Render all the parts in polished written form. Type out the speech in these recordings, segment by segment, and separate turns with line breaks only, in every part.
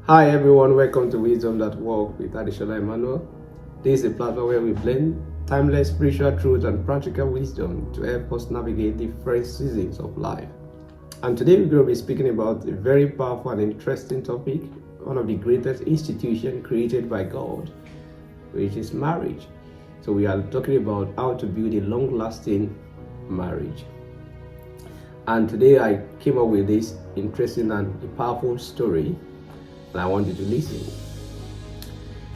Hi everyone, welcome to Wisdom That Walk with Adeshola Emmanuel. This is a platform where we blend timeless spiritual truth and practical wisdom to help us navigate different seasons of life. And today we're going to be speaking about a very powerful and interesting topic, one of the greatest institutions created by God, which is marriage. So we are talking about how to build a long-lasting marriage. And today I came up with this interesting and powerful story, and I want you to listen.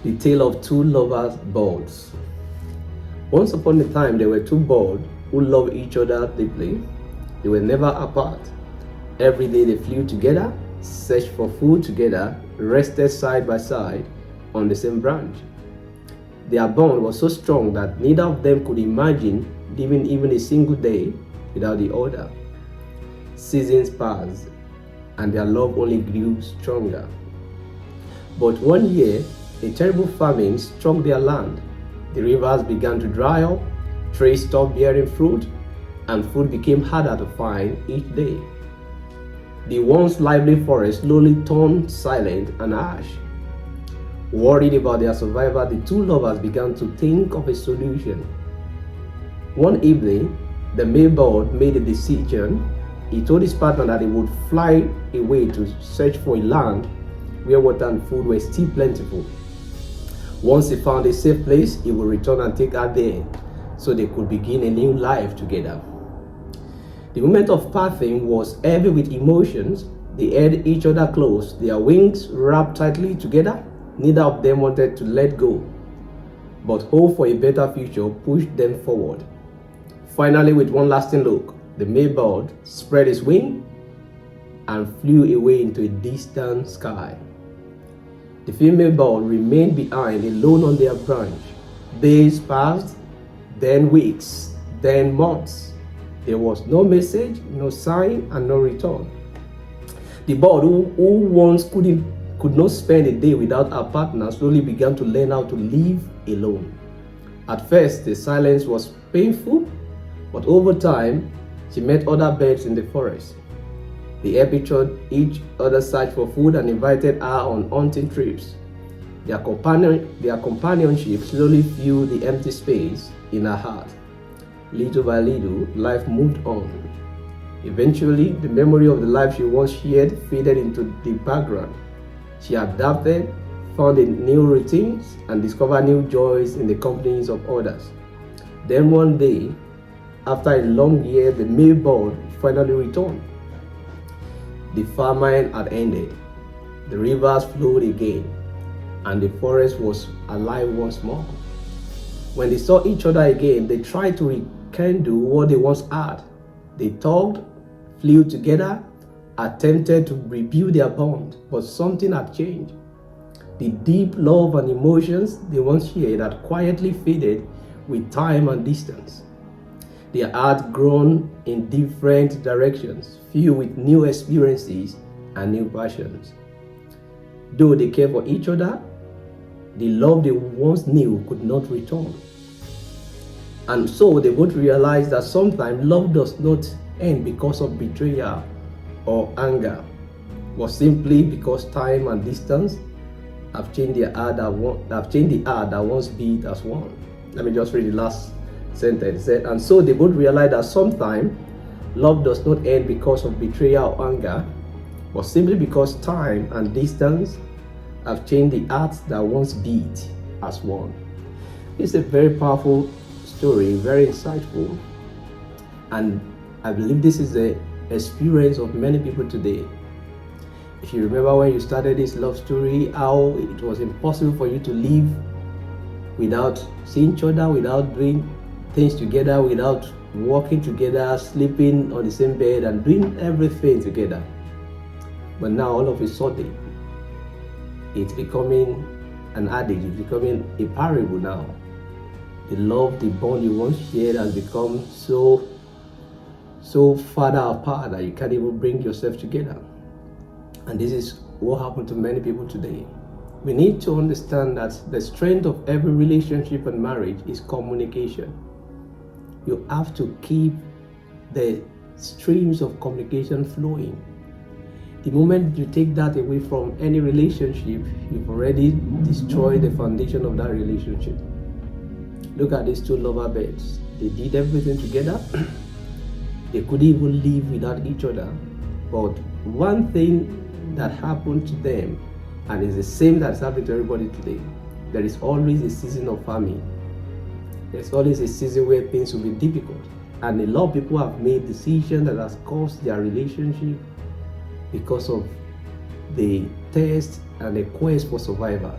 The tale of two lovers' birds. Once upon a time, there were two birds who loved each other deeply. They were never apart. Every day they flew together, searched for food together, rested side by side on the same branch. Their bond was so strong that neither of them could imagine living even a single day without the other. Seasons passed, and their love only grew stronger. But one year, a terrible famine struck their land. The rivers began to dry up, trees stopped bearing fruit, and food became harder to find each day. The once lively forest slowly turned silent and harsh. Worried about their survival, the two lovers began to think of a solution. One evening, the male bird made a decision. He told his partner that he would fly away to search for a land where water and food were still plentiful. Once he found a safe place, he would return and take her there so they could begin a new life together. The moment of parting was heavy with emotions. They held each other close, their wings wrapped tightly together. Neither of them wanted to let go, but hope for a better future pushed them forward. Finally, with one lasting look, the male bird spread his wing and flew away into a distant sky. The female bird remained behind, alone on their branch. Days passed, then weeks, then months. There was no message, no sign, and no return. The bird, who once could not spend a day without her partner, slowly began to learn how to live alone. At first, the silence was painful, but over time, she met other birds in the forest. They helped each other search for food and invited her on hunting trips. Their companionship slowly filled the empty space in her heart. Little by little, life moved on. Eventually, the memory of the life she once shared faded into the background. She adapted, found new routines, and discovered new joys in the companies of others. Then one day, after a long year, the male bird finally returned. The famine had ended, the rivers flowed again, and the forest was alive once more. When they saw each other again, they tried to rekindle what they once had. They talked, flew together, attempted to rebuild their bond, but something had changed. The deep love and emotions they once shared had quietly faded with time and distance. Their had grown in different directions, filled with new experiences and new passions. Though they cared for each other, the love they once knew could not return. And so they both realized that sometimes love does not end because of betrayal or anger, but simply because time and distance have changed the heart that once beat as one. Let me just read the last sentence. It said, and so they both realized that sometimes love does not end because of betrayal or anger, but simply because time and distance have changed the hearts that once beat as one. It's a very powerful story, very insightful, and I believe this is the experience of many people today. If you remember when you started this love story, how it was impossible for you to live without seeing each other, without doing things together, without walking together, sleeping on the same bed, and doing everything together. But now all of a sudden, it's becoming an adage, it's becoming a parable now. The love, the bond you once shared has become so far apart that you can't even bring yourself together. And this is what happened to many people today. We need to understand that the strength of every relationship and marriage is communication. You have to keep the streams of communication flowing. The moment you take that away from any relationship, you've already destroyed the foundation of that relationship. Look at these two lover birds. They did everything together. They couldn't even live without each other. But one thing that happened to them, and it's the same that's happening to everybody today, there is always a season of famine. There's always a season where things will be difficult. And a lot of people have made decisions that has caused their relationship because of the thirst and the quest for survival.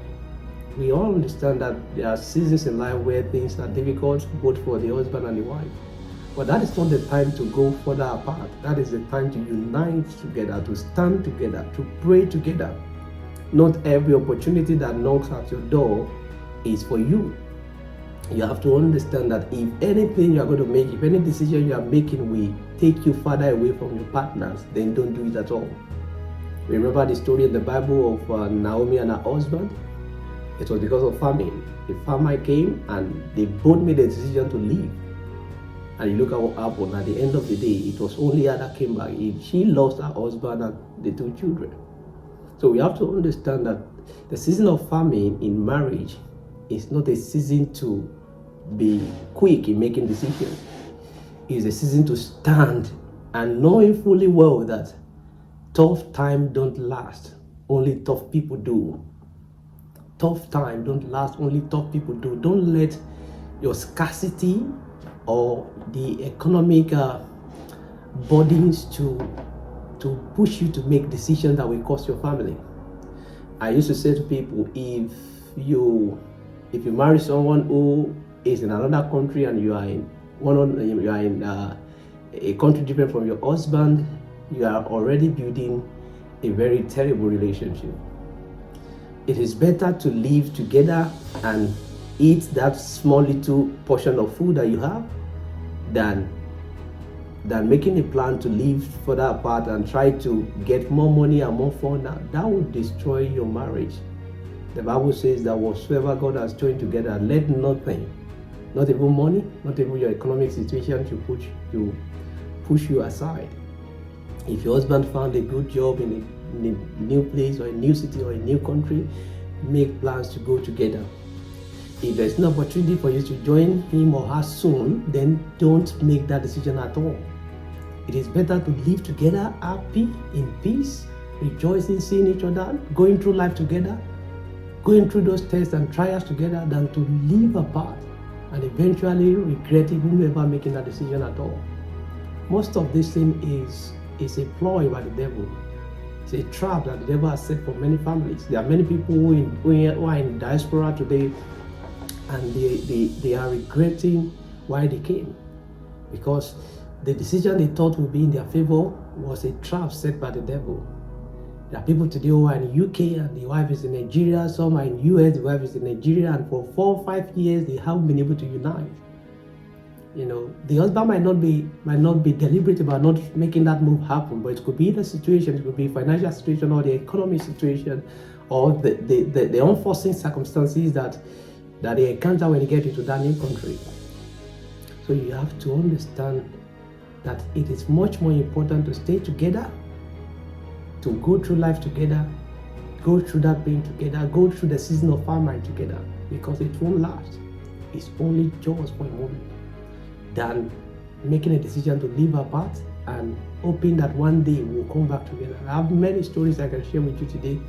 We all understand that there are seasons in life where things are difficult, both for the husband and the wife. But that is not the time to go further apart. That is the time to unite together, to stand together, to pray together. Not every opportunity that knocks at your door is for you. You have to understand that if anything you are going to make, if any decision you are making will take you farther away from your partners, then don't do it at all. Remember the story in the Bible of Naomi and her husband? It was because of famine. The farmer came and they both made a decision to leave. And you look at what happened. At the end of the day, it was only her that came back. She lost her husband and the two children. So we have to understand that the season of famine in marriage is not a season to be quick in making decisions. It's a season to stand and knowing fully well that tough times don't last, only tough people do. Tough times don't last, only tough people do. Don't let your scarcity or the economic burdens to push you to make decisions that will cost your family. I used to say to people, if you marry someone who is in another country and you are in a country different from your husband, you are already building a very terrible relationship. It is better to live together and eat that small little portion of food that you have than making a plan to live further apart and try to get more money and more fun. That will destroy your marriage. The Bible says that whatsoever God has joined together, let nothing, not even money, not even your economic situation, to push you aside. If your husband found a good job in a new place or a new city or a new country, make plans to go together. If there's an opportunity for you to join him or her soon, then don't make that decision at all. It is better to live together, happy, in peace, rejoicing, seeing each other, going through life together, going through those tests and trials together, than to live apart and eventually regret even ever making that decision at all. Most of this thing is a ploy by the devil. It's a trap that the devil has set for many families. There are many people who are in diaspora today, and they are regretting why they came, because the decision they thought would be in their favor was a trap set by the devil. There are people today who are in the UK and the wife is in Nigeria, some are in the US, the wife is in Nigeria, and for 4 or 5 years they haven't been able to unite. The husband might not be deliberate about not making that move happen, but it could be the situation, it could be financial situation or the economic situation or the unforeseen circumstances that they encounter when they get into that new country. So you have to understand that it is much more important to stay together, to go through life together, go through that pain together, go through the season of famine together, because it won't last. It's only just for a moment, than making a decision to live apart and hoping that one day we'll come back together. I have many stories I can share with you today.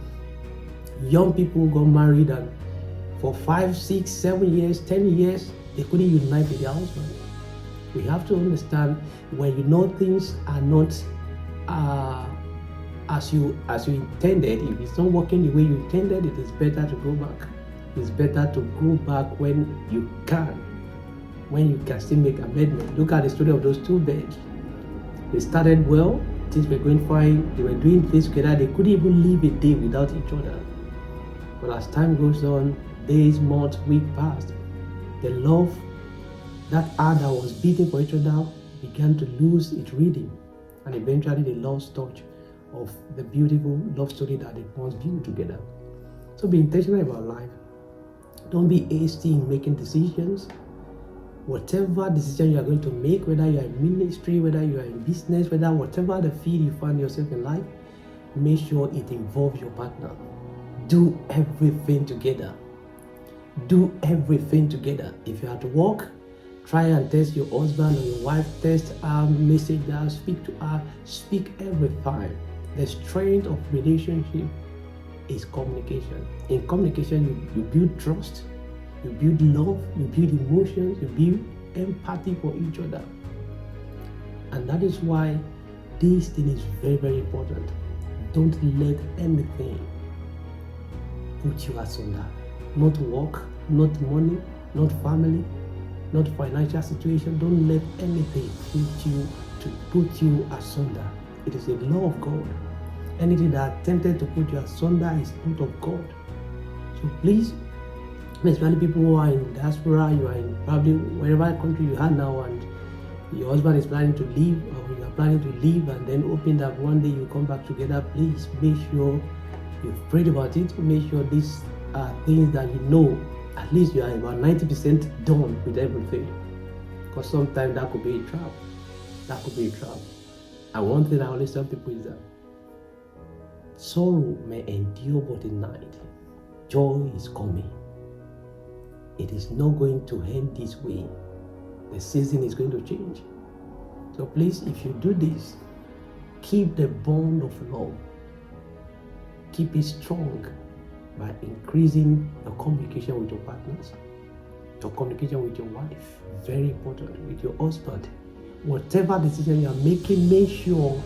Young people got married and for 5, 6, 7 years, 10 years, they couldn't unite with their husband. We have to understand, when you know things are not as you intended, if it's not working the way you intended, it is better to go back. It's better to go back when you can still make amendment. Look at the story of those two birds. They started well, things were going fine, they were doing things together, they couldn't even live a day without each other. But as time goes on, days, months, weeks passed, the love, that heart that was beating for each other, began to lose its rhythm, and eventually they lost touch of the beautiful love story that they once built together. So be intentional about life. Don't be hasty in making decisions. Whatever decision you are going to make, whether you are in ministry, whether you are in business, whatever the field you find yourself in life, make sure it involves your partner. Do everything together. Do everything together. If you're at work, try and text your husband or your wife, text her, message her, speak to her, speak every time. The strength of relationship is communication. In communication, you build trust, you build love, you build emotions, you build empathy for each other. And that is why this thing is very, very important. Don't let anything put you asunder. Not work, not money, not family, not financial situation. Don't let anything put you asunder. It is a law of God. Anything that attempted to put you asunder is not of God. So please, there's many people who are in diaspora, you are in probably wherever country you are now, and your husband is planning to leave, or you are planning to leave, and then hoping that one day you come back together. Please make sure you've prayed about it. Make sure these are things that you know, at least you are about 90% done with everything. Because sometimes that could be a trap. That could be a trap. And one thing I always tell people is that sorrow may endure but a night. Joy is coming. It is not going to end this way. The season is going to change. So please, if you do this, keep the bond of love. Keep it strong by increasing your communication with your partners, your communication with your wife, very important, with your husband. Whatever decision you are making, make sure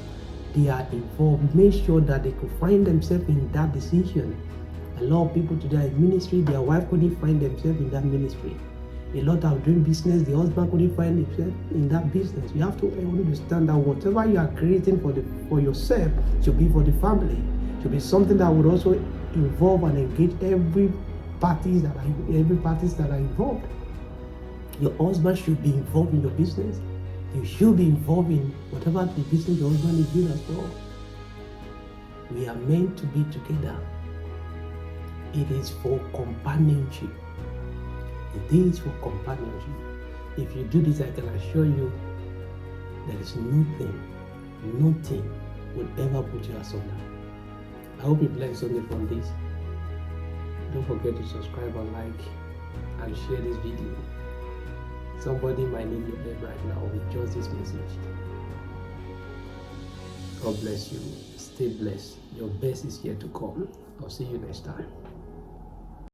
they are involved. Make sure that they could find themselves in that decision. A lot of people today in ministry, their wife couldn't find themselves in that ministry. A lot are doing business, the husband couldn't find himself in that business. You have to understand that whatever you are creating for yourself should be for the family. Should be something that would also involve and engage every parties that are involved. Your husband should be involved in your business. You should be involved in whatever the business your husband is doing as well. We are meant to be together. It is for companionship. It is for companionship. If you do this, I can assure you there is nothing will ever put you asunder. I hope you learned something from this. Don't forget to subscribe and like and share this video. Somebody might need your help right now with just this message. God bless you. Stay blessed. Your best is yet to come. I'll see you next time.